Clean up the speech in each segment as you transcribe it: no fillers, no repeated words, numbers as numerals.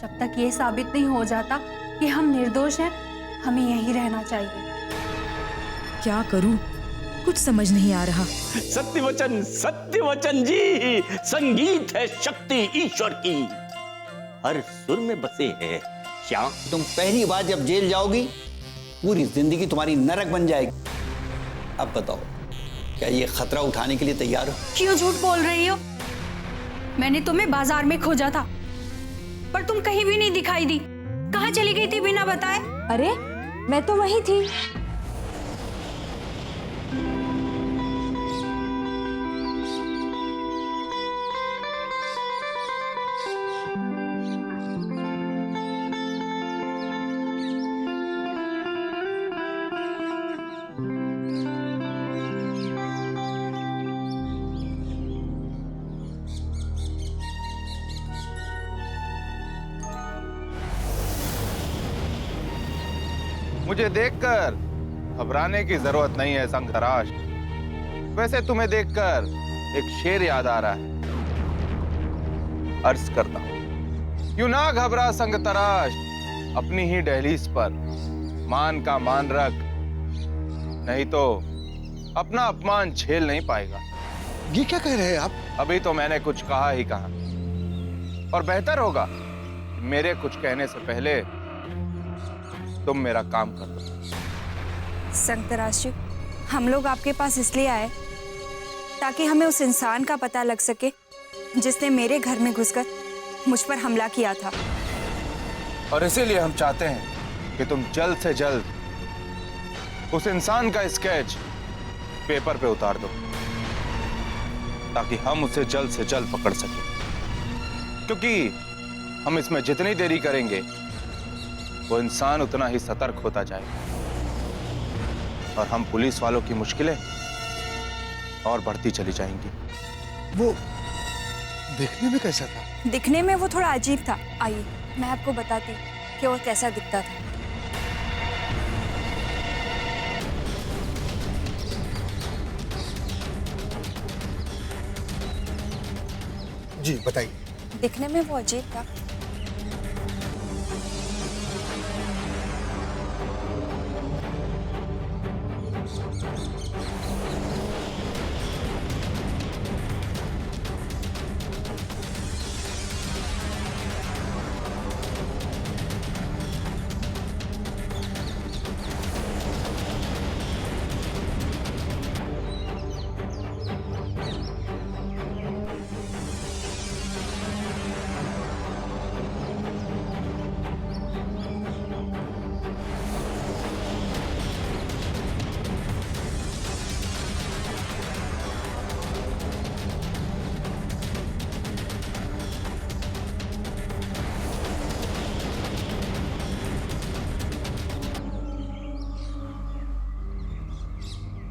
जब तक ये साबित नहीं हो जाता कि हम निर्दोष हैं, हमें यहीं रहना चाहिए। क्या करूं, कुछ समझ नहीं आ रहा। सत्य वचन जी, संगीत है शक्ति ईश्वर की, हर सुर में बसे है श्याम। तुम पहली बार जब जेल जाओगी पूरी जिंदगी तुम्हारी नरक बन जाएगी। अब बताओ, क्या ये खतरा उठाने के लिए तैयार हो? क्यों झूठ बोल रही हो? मैंने तुम्हें बाजार में खोजा था, पर तुम कहीं भी नहीं दिखाई दी। कहाँ चली गई थी बिना बताए? अरे मैं तो वहीं थी। मुझे देखकर घबराने की जरूरत नहीं है संगतराश। वैसे तुम्हें देखकर एक शेर याद आ रहा है, अर्ज करता हूं। यूं ना घबरा संगतराश, अपनी ही दहलीज पर मान का मान रख, नहीं तो अपना अपमान झेल नहीं पाएगा। ये क्या कह रहे हैं आप? अभी तो मैंने कुछ कहा ही कहा, और बेहतर होगा कि मेरे कुछ कहने से पहले तुम मेरा काम कर दो। संतराश जी, हम लोग आपके पास इसलिए आए ताकि हमें उस इंसान का पता लग सके जिसने मेरे घर में घुसकर मुझ पर हमला किया था। और इसीलिए हम चाहते हैं कि तुम जल्द से जल्द उस इंसान का स्केच पेपर पे उतार दो, ताकि हम उसे जल्द से जल्द पकड़ सकें। क्योंकि हम इसमें जितनी देरी करेंगे वो इंसान उतना ही सतर्क होता जाएगा, और हम पुलिस वालों की मुश्किलें और बढ़ती चली जाएंगी। वो देखने में कैसा था? दिखने में वो थोड़ा अजीब था। आइए मैं आपको बताती हूँ कि वो कैसा दिखता था। जी बताइए। दिखने में वो अजीब था।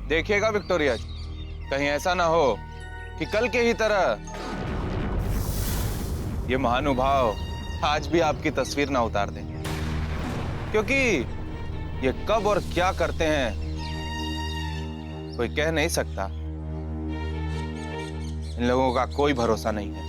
देखिएगा विक्टोरिया जी, कहीं ऐसा ना हो कि कल के ही तरह ये महानुभाव आज भी आपकी तस्वीर ना उतार दें, क्योंकि ये कब और क्या करते हैं कोई कह नहीं सकता। इन लोगों का कोई भरोसा नहीं है।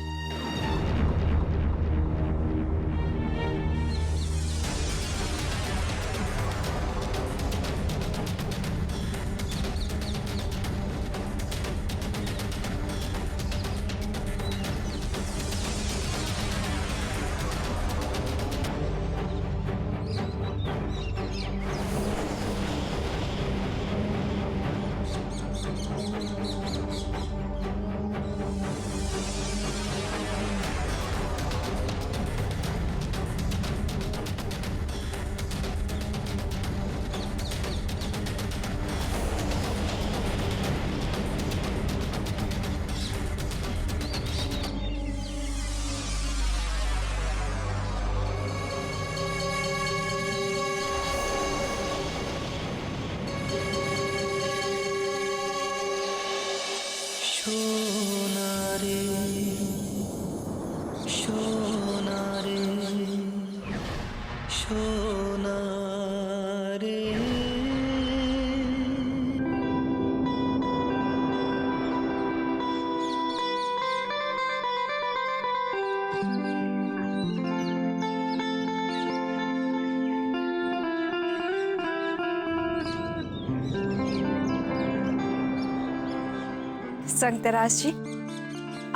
संतराज जी,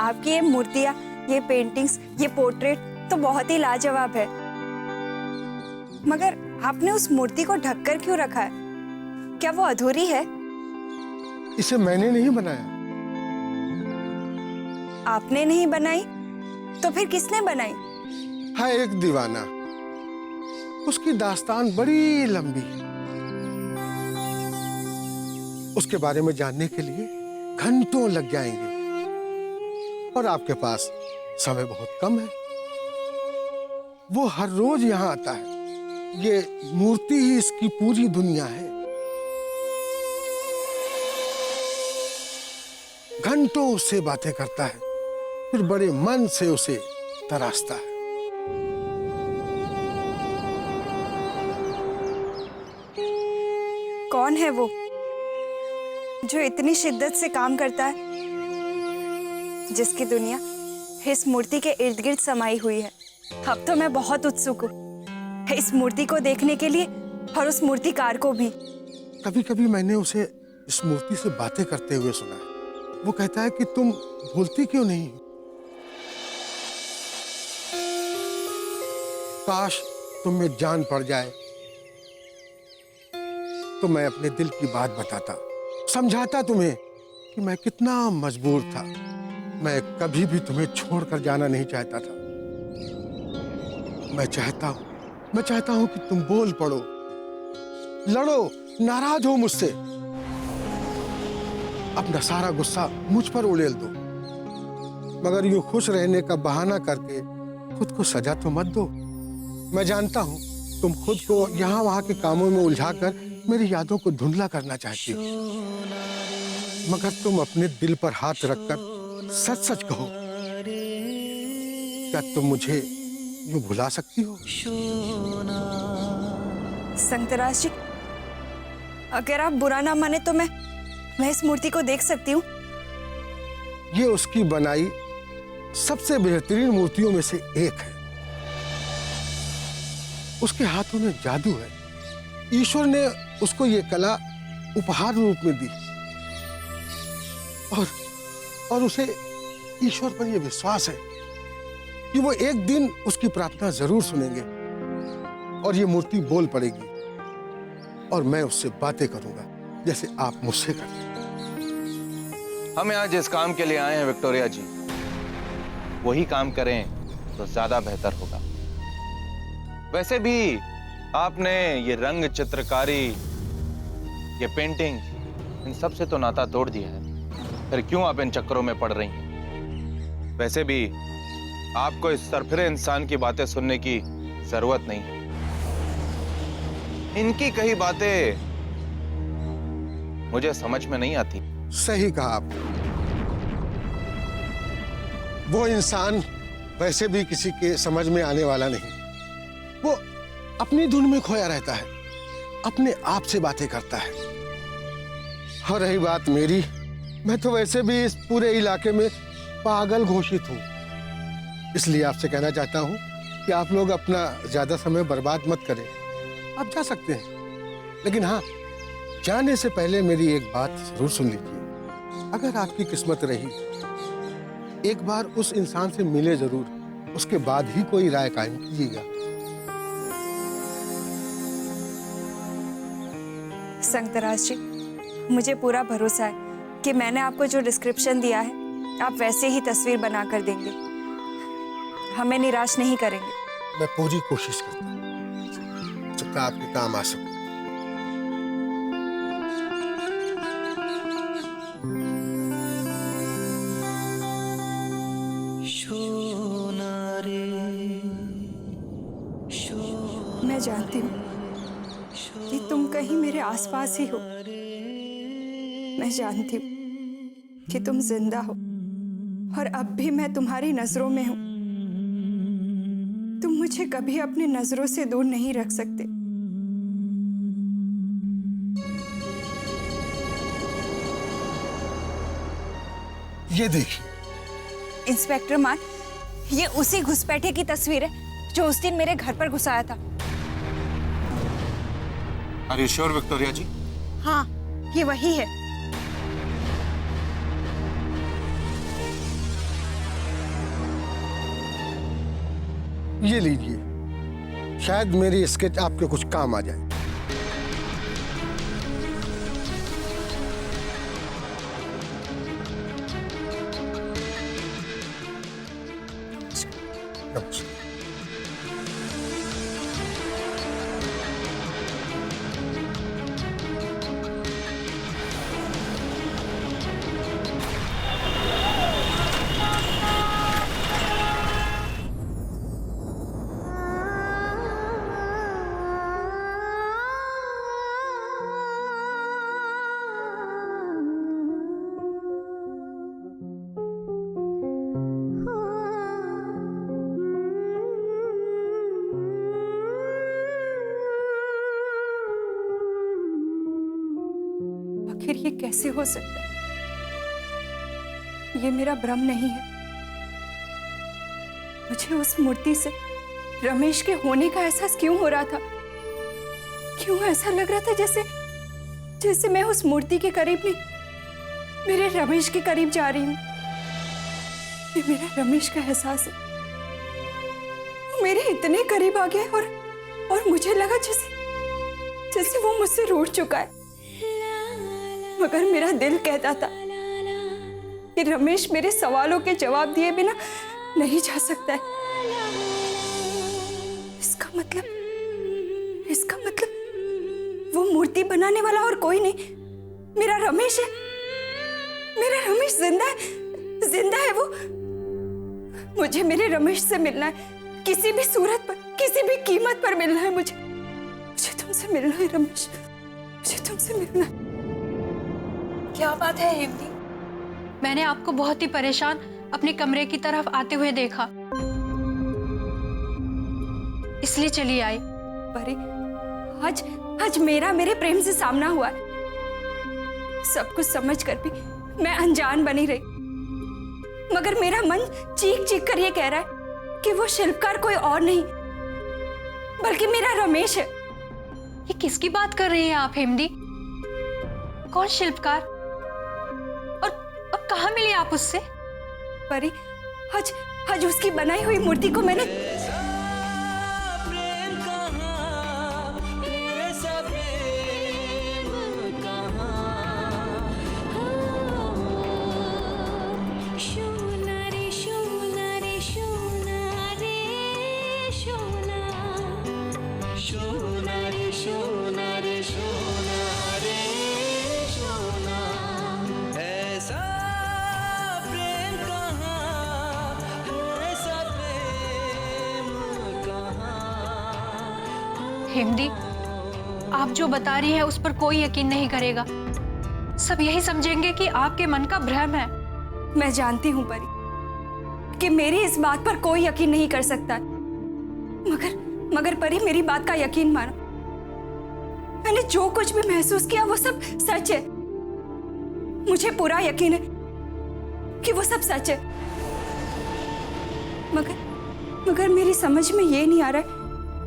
आपकी ये मूर्तियां, ये पेंटिंग्स, ये पोर्ट्रेट तो बहुत ही लाजवाब है, मगर आपने उस मूर्ति को ढककर क्यों रखा है? क्या वो अधूरी है? इसे मैंने नहीं बनाया। आपने नहीं बनाई तो फिर किसने बनाई? है एक दीवाना, उसकी दास्तान बड़ी लंबी। उसके बारे में जानने के लिए घंटों लग जाएंगे और आपके पास समय बहुत कम है। वो हर रोज यहाँ आता है। ये मूर्ति ही इसकी पूरी दुनिया है। घंटों उससे बातें करता है, फिर बड़े मन से उसे तराशता है। कौन है वो जो इतनी शिद्दत से काम करता है, जिसकी दुनिया इस मूर्ति के इर्द गिर्द समाई हुई है? अब तो मैं बहुत उत्सुक हूँ इस मूर्ति को देखने के लिए और उस मूर्तिकार को भी। कभी कभी मैंने उसे इस मूर्ति से बातें करते हुए सुना है। वो कहता है कि तुम बोलती क्यों नहीं? काश तुम में जान पड़ जाए तो मैं अपने दिल की बात बताता, समझाता तुम्हें कि मैं कितना मजबूर था। मैं कभी भी तुम्हें छोड़कर जाना नहीं चाहता था। मैं चाहता हूं कि तुम बोल पड़ो, लड़ो, नाराज हो मुझसे, अपना सारा गुस्सा मुझ पर उड़ेल दो, मगर यूं खुश रहने का बहाना करके खुद को सजा तो मत दो। मैं जानता हूं तुम खुद को यहाँ वहां के कामों में उलझाकर मेरी यादों को धुंधला करना चाहती हो, मगर तुम अपने दिल पर हाथ रखकर सच सच कहो, क्या तुम मुझे यूं भुला सकती हो? संतराज जी, अगर आप बुरा ना माने तो मैं इस मूर्ति को देख सकती हूँ? ये उसकी बनाई सबसे बेहतरीन मूर्तियों में से एक है। उसके हाथों में जादू है। ईश्वर ने उसको ये कला उपहार रूप में दी और उसे ईश्वर पर यह विश्वास है कि वो एक दिन उसकी प्रार्थना जरूर सुनेंगे और ये मूर्ति बोल पड़ेगी और मैं उससे बातें करूंगा जैसे आप मुझसे करते हैं। हम यहाँ जिस काम के लिए आए हैं विक्टोरिया जी, वही काम करें तो ज्यादा बेहतर होगा। वैसे भी आपने ये रंग चित्रकारी, ये पेंटिंग, इन सब से तो नाता तोड़ दिया है, फिर क्यों आप इन चक्करों में पड़ रही हैं? वैसे भी आपको इस सरफिरे इंसान की बातें सुनने की जरूरत नहीं है। इनकी कही बातें मुझे समझ में नहीं आती। सही कहा आपने। वो इंसान वैसे भी किसी के समझ में आने वाला नहीं। वो अपनी धुन में खोया रहता है, अपने आप से बातें करता है। और रही बात मेरी, मैं तो वैसे भी इस पूरे इलाके में पागल घोषित हूं। इसलिए आपसे कहना चाहता हूं कि आप लोग अपना ज्यादा समय बर्बाद मत करें। आप जा सकते हैं, लेकिन हाँ, जाने से पहले मेरी एक बात जरूर सुन लीजिए। अगर आपकी किस्मत रही, एक बार उस इंसान से मिले जरूर, उसके बाद ही कोई राय कायम कीजिएगा। संतराज जी, मुझे पूरा भरोसा है कि मैंने आपको जो डिस्क्रिप्शन दिया है, आप वैसे ही तस्वीर बना कर देंगे, हमें निराश नहीं करेंगे। मैं पूरी कोशिश करता हूँ, जब तक आपके काम आ सकूं। मैं जानती हूँ कि तुम कहीं मेरे आसपास ही हो। मैं जानती हूँ कि तुम जिंदा हो और अब भी मैं तुम्हारी नजरों में हूँ। तुम मुझे कभी अपनी नजरों से दूर नहीं रख सकते। ये देखिए। इंस्पेक्टर मान, ये उसी घुसपैठे की तस्वीर है जो उस दिन मेरे घर पर घुसाया था। Are you sure, विक्टोरिया जी? हाँ, ये वही है। ये लीजिए, शायद मेरी स्केच आपके कुछ काम आ जाए। नमस्कार। आखिर ये कैसे हो सकता है? ये मेरा भ्रम नहीं है। मुझे उस मूर्ति से रमेश के होने का एहसास क्यों हो रहा था? क्यों ऐसा लग रहा था जैसे जैसे मैं उस मूर्ति के करीब नहीं, मेरे रमेश के करीब जा रही हूं। ये मेरा रमेश का एहसास है। वो मेरे इतने करीब आ गया और मुझे लगा जैसे वो मुझसे रूठ चुका है। मगर मेरा दिल कहता था कि रमेश मेरे सवालों के जवाब दिए बिना नहीं जा सकता है। इसका मतलब वो मूर्ति बनाने वाला और कोई नहीं, मेरा रमेश है। मेरा रमेश जिंदा है वो। मुझे मेरे रमेश से मिलना है, किसी भी सूरत पर, किसी भी कीमत पर मिलना है। मुझे तुमसे मिलना है रमेश, मुझे तुमसे मिलना है। क्या बात है हेमदी? मैंने आपको बहुत ही परेशान अपने कमरे की तरफ आते हुए देखा, इसलिए चली आई। परी, आज मेरे प्रेम से सामना हुआ है। सब कुछ समझ कर भी मैं अनजान बनी रही, मगर मेरा मन चीख चीख कर ये कह रहा है कि वो शिल्पकार कोई और नहीं बल्कि मेरा रमेश है। ये किसकी बात कर रही हैं आप हेमदी? कौन शिल्पकार? और कहाँ मिली आप उससे? परी, आज उसकी बनाई हुई मूर्ति को मैंने हेमदी, आप जो बता रही हैं उस पर कोई यकीन नहीं करेगा। सब यही समझेंगे कि आपके मन का भ्रम है। मैं जानती हूं परी कि मेरी इस बात पर कोई यकीन नहीं कर सकता, मगर परी मेरी बात का यकीन मानो। मैंने जो कुछ भी महसूस किया वो सब सच है। मुझे पूरा यकीन है कि वो सब सच है। मगर मेरी समझ में ये नहीं आ रहा है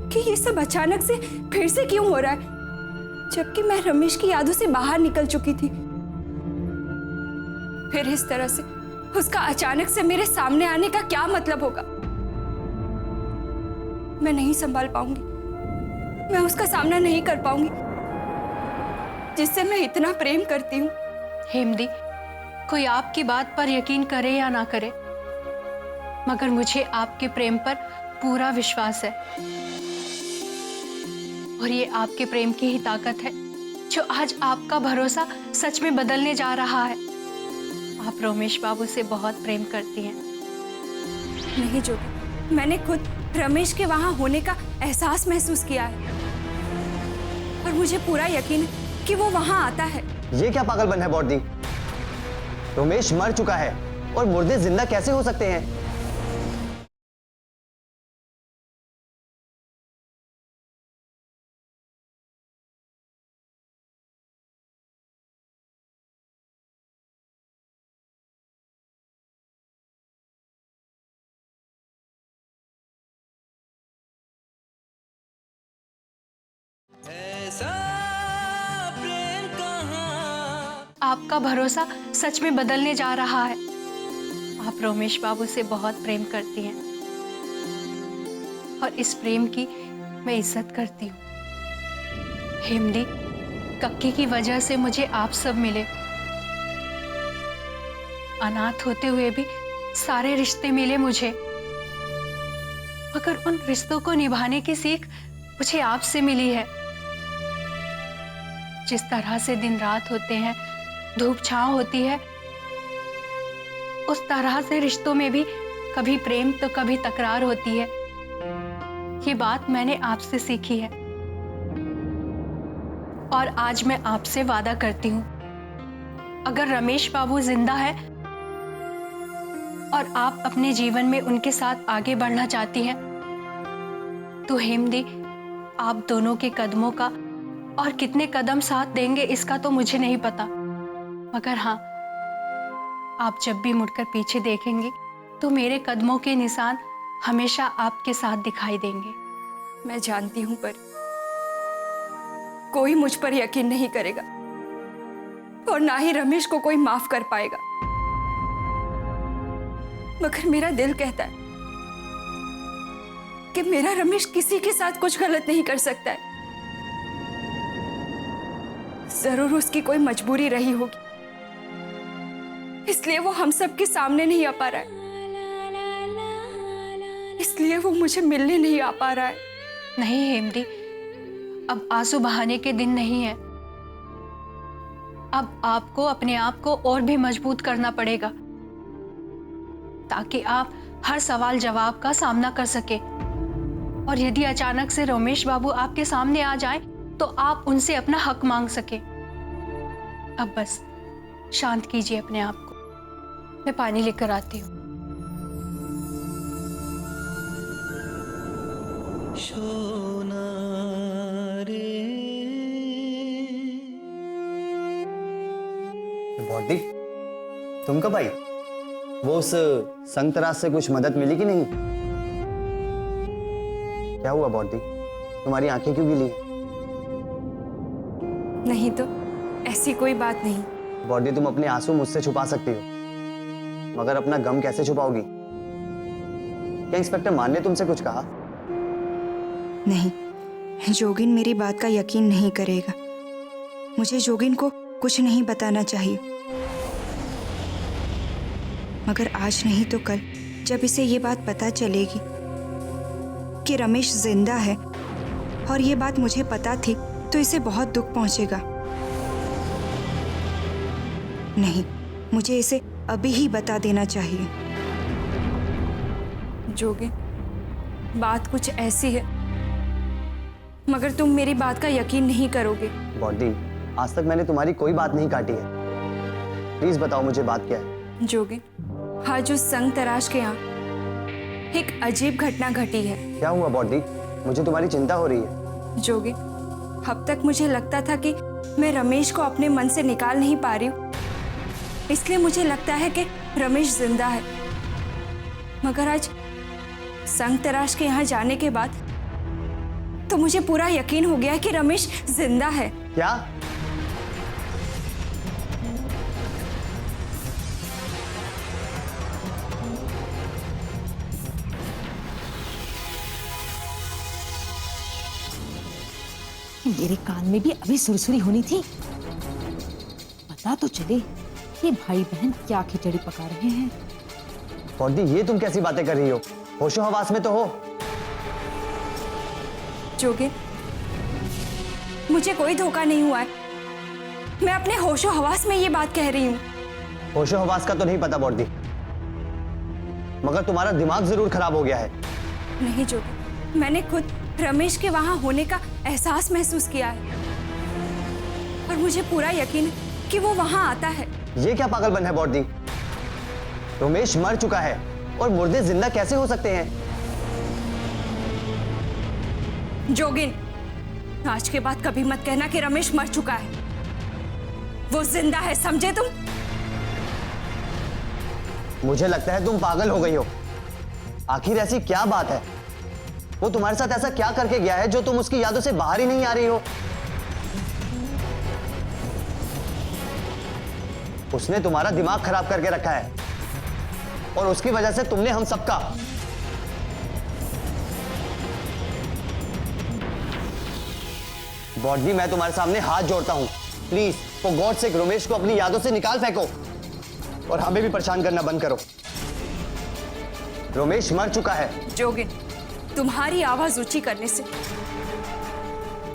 कि ये सब अचानक से फिर से क्यों हो रहा है, जबकि मैं रमेश की यादों से बाहर निकल चुकी थी। फिर इस तरह से उसका अचानक से मेरे सामने आने का क्या मतलब होगा? मैं नहीं संभाल पाऊंगी, मैं उसका सामना नहीं कर पाऊंगी जिससे मैं इतना प्रेम करती हूँ। हेमदी, कोई आपकी बात पर यकीन करे या ना करे, मगर मुझे आपके प्रेम पर पूरा विश्वास है। और ये आपके प्रेम की ही ताकत है जो आज आपका भरोसा सच में बदलने जा रहा है। आप रमेश बाबू से बहुत प्रेम करती हैं। नहीं जोगी, मैंने खुद रमेश के वहां होने का एहसास महसूस किया है और मुझे पूरा यकीन है कि वो वहां आता है। ये क्या पागलपन है बॉडी? रमेश मर चुका है और मुर्दे जिंदा कैसे हो सकते हैं? आपका भरोसा सच में बदलने जा रहा है। आप रमेश बाबू से बहुत प्रेम करती हैं। और इस प्रेम की मैं इज्जत करती हूँ। हेमदी, कक्की की वजह से मुझे आप सब मिले। अनाथ होते हुए भी सारे रिश्ते मिले मुझे, मगर उन रिश्तों को निभाने की सीख मुझे आपसे मिली है। जिस तरह से दिन रात होते हैं, धूप छांव होती है, उस तरह से रिश्तों में भी कभी प्रेम तो कभी तकरार होती है। ये बात मैंने आपसे सीखी है और आज मैं आपसे वादा करती हूं, अगर रमेश बाबू जिंदा है और आप अपने जीवन में उनके साथ आगे बढ़ना चाहती हैं, तो हेमदी, आप दोनों के कदमों का और कितने कदम साथ देंगे इसका तो मुझे नहीं पता, मगर हाँ, आप जब भी मुड़कर पीछे देखेंगे तो मेरे कदमों के निशान हमेशा आपके साथ दिखाई देंगे। मैं जानती हूं, पर कोई मुझ पर यकीन नहीं करेगा और ना ही रमेश को कोई माफ कर पाएगा, मगर मेरा दिल कहता है कि मेरा रमेश किसी के साथ कुछ गलत नहीं कर सकता है। जरूर उसकी कोई मजबूरी रही होगी, इसलिए वो हम सब के सामने नहीं आ पा रहा है, इसलिए वो मुझे मिलने नहीं आ पा रहा है। नहीं हेमदी, अब आंसू बहाने के दिन नहीं है। अब आपको अपने आप को और भी मजबूत करना पड़ेगा ताकि आप हर सवाल जवाब का सामना कर सके। और यदि अचानक से रमेश बाबू आपके सामने आ जाए तो आप उनसे अपना हक मांग सके। अब बस शांत कीजिए अपने आप को, मैं पानी लेकर आती हूँ। बॉडी, तुम कब आई? वो उस संतराज से कुछ मदद मिली कि नहीं? क्या हुआ बॉडी, तुम्हारी आंखें क्यों गीली हैं? नहीं तो ऐसी कोई बात नहीं। बॉडी, तुम अपने आंसू मुझसे छुपा सकती हो, मगर अपना गम कैसे छुपाओगी? क्या इंस्पेक्टर मान ने तुमसे कुछ कहा? नहीं, जोगिन मेरी बात का यकीन नहीं करेगा। मुझे जोगिन को कुछ नहीं बताना चाहिए, मगर आज नहीं तो कल जब इसे ये बात पता चलेगी कि रमेश जिंदा है और ये बात मुझे पता थी, तो इसे बहुत दुख पहुंचेगा। नहीं, मुझे इसे अभी ही बता देना चाहिए। जोगिन, बात कुछ ऐसी है, मगर तुम मेरी बात का यकीन नहीं करोगे। बॉडी, आज तक मैंने तुम्हारी कोई बात नहीं काटी है, प्लीज बताओ मुझे बात क्या है। जोगिन, आज उस संग तराश के यहाँ एक अजीब घटना घटी है। क्या हुआ बॉडी, मुझे तुम्हारी चिंता हो रही है। जोगिन, अब तक मुझे लगता था कि मैं रमेश को अपने मन से निकाल नहीं पा रही हूँ, इसलिए मुझे लगता है कि रमेश जिंदा है, मगर आज संग तराश के यहाँ जाने के बाद तो मुझे पूरा यकीन हो गया कि रमेश जिंदा है। क्या? मेरे कान में भी अभी सुरसुरी होनी थी। पता तो चले ये भाई बहन क्या खिचड़ी पका रहे हैं। बॉडी, ये तुम कैसी बातें कर रही हो? होशो हवास में तो हो। जोगिन, मुझे कोई धोखा नहीं हुआ है, मैं अपने होशो हवास में ये बात कह रही हूँ। होशो हवास का तो नहीं पता बॉडी, मगर तुम्हारा दिमाग जरूर खराब हो गया है। नहीं जोगिन, मैंने खुद रमेश के वहां होने का एहसास महसूस किया है और मुझे पूरा यकीन है कि वो वहां आता है। ये क्या पागलपन है बॉडी? रमेश मर चुका है और मुर्दे जिंदा कैसे हो सकते हैं? जोगिन, आज के बाद कभी मत कहना कि रमेश मर चुका है। वो जिंदा है, समझे तुम? मुझे लगता है तुम पागल हो गई हो। आखिर ऐसी क्या बात है? वो तुम्हारे साथ ऐसा क्या करके गया है जो तुम उसकी यादों से बाहर ही नहीं आ रही हो? उसने तुम्हारा दिमाग खराब करके रखा है और उसकी वजह से तुमने हम सबका बॉडी, मैं तुम्हारे सामने हाथ जोड़ता हूँ, please for God sake Ramesh को अपनी यादों से निकाल फेंको और हमें भी परेशान करना बंद करो। रमेश मर चुका है। जोगिन, तुम्हारी आवाज ऊंची करने से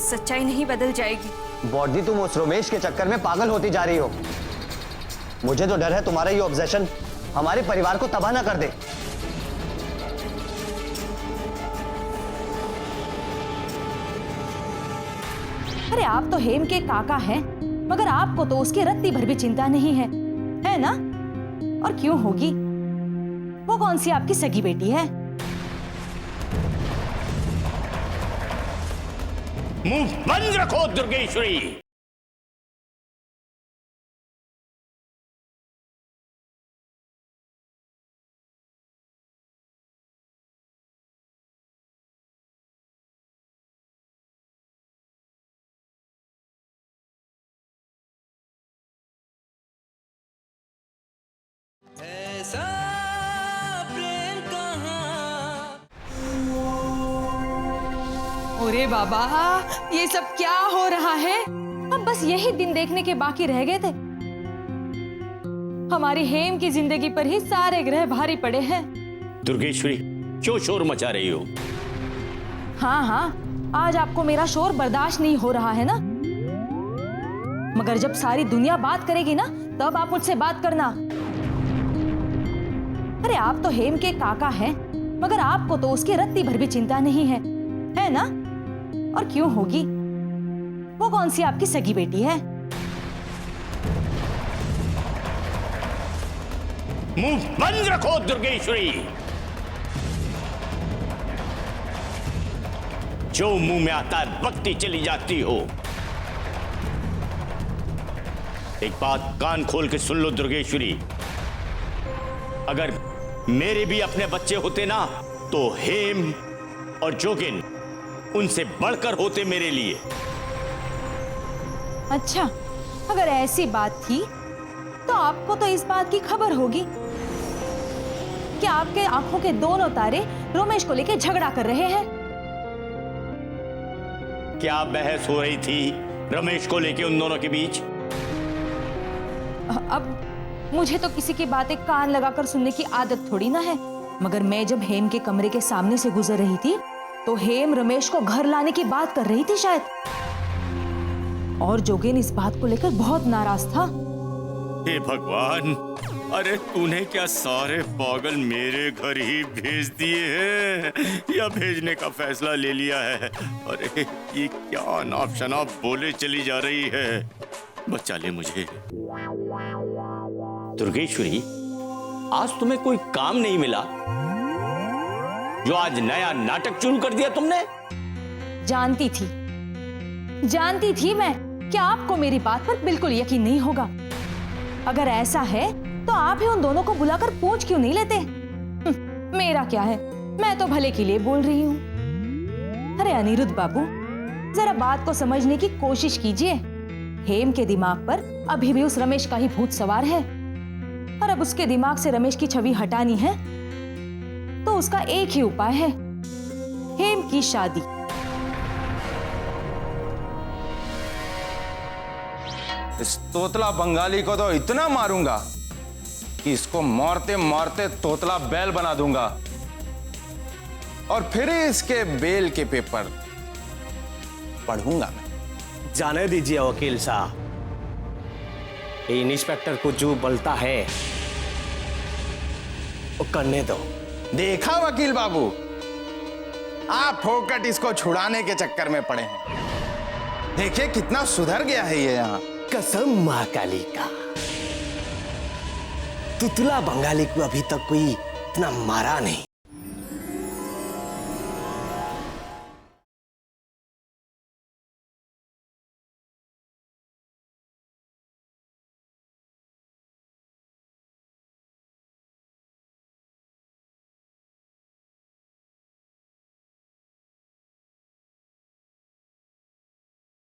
सच्चाई नहीं बदल जाएगी। बॉडी, तुम उस रमेश के चक्कर में पागल होती जा रही हो। मुझे तो डर है तुम्हारा ये ऑब्सेशन हमारे परिवार को तबाह ना कर दे। अरे आप तो हेम के काका हैं, मगर आपको तो उसकी रत्ती भर भी चिंता नहीं है ना? और क्यों होगी? वो कौन सी आपकी सगी बेटी है? मुंह बंद रखो दुर्गेश्वरी। अरे बाबा, ये सब क्या हो रहा है? अब बस यही दिन देखने के बाकी रह गए थे। हमारी हेम की जिंदगी पर ही सारे ग्रह भारी पड़े हैं। दुर्गेश्वरी, क्यों शोर मचा रही हो? हाँ, आज आपको मेरा शोर बर्दाश्त नहीं हो रहा है ना? मगर जब सारी दुनिया बात करेगी ना, तब आप मुझसे बात करना। अरे आप तो हेम के काका हैं, मगर आपको तो उसकी रत्ती भर भी चिंता नहीं है ना? और क्यों होगी? वो कौन सी आपकी सगी बेटी है? मुंह बंद रखो दुर्गेश्वरी। जो मुंह में आता है बकती चली जाती हो। एक बात कान खोल के सुन लो दुर्गेश्वरी, अगर मेरे भी अपने बच्चे होते ना, तो हेम और जोगिन उनसे बढ़कर होते मेरे लिए। अच्छा, अगर ऐसी बात थी तो आपको तो इस बात की खबर होगी कि आपके आंखों के दोनों तारे रमेश को लेकर झगड़ा कर रहे हैं। क्या बहस हो रही थी रमेश को लेके उन दोनों के बीच? अब मुझे तो किसी की बातें कान लगाकर सुनने की आदत थोड़ी ना है, मगर मैं जब हेम के कमरे के सामने से गुजर रही थी तो हेम रमेश को घर लाने की बात कर रही थी शायद, और जोगिन इस बात को लेकर बहुत नाराज था। हे भगवान, अरे तूने क्या सारे पागल मेरे घर ही भेज दिए हैं या भेजने का फैसला ले लिया है? अरे ये क्या अनाप शनाप बोले चली जा रही है। बचा ले मुझे। दुर्गेश्वरी, आज तुम्हें कोई काम नहीं मिला जो आज नया नाटक शुरू कर दिया तुमने? जानती थी मैं कि आपको मेरी बात पर बिल्कुल यकीन नहीं होगा। अगर ऐसा है तो आप ही उन दोनों को बुलाकर पूछ क्यों नहीं लेते? मेरा क्या है, मैं तो भले के लिए बोल रही हूँ। अरे अनिरुद्ध बाबू, जरा बात को समझने की कोशिश कीजिए। हेम के दिमाग पर अभी भी उस रमेश का ही भूत सवार है, और अब उसके दिमाग से रमेश की छवि हटानी है तो उसका एक ही उपाय है, हेम की शादी। इस तोतला बंगाली को तो इतना मारूंगा कि इसको मारते मारते तोतला बैल बना दूंगा, और फिर इसके बेल के पेपर पढ़ूंगा मैं। जाने दीजिए वकील साहब, इंस्पेक्टर को जो बोलता है वो करने दो। देखा वकील बाबू, आप फोकट इसको छुड़ाने के चक्कर में पड़े हैं। देखिए कितना सुधर गया है ये यहाँ। कसम माँ काली का, तुतला बंगाली को अभी तक कोई इतना मारा नहीं।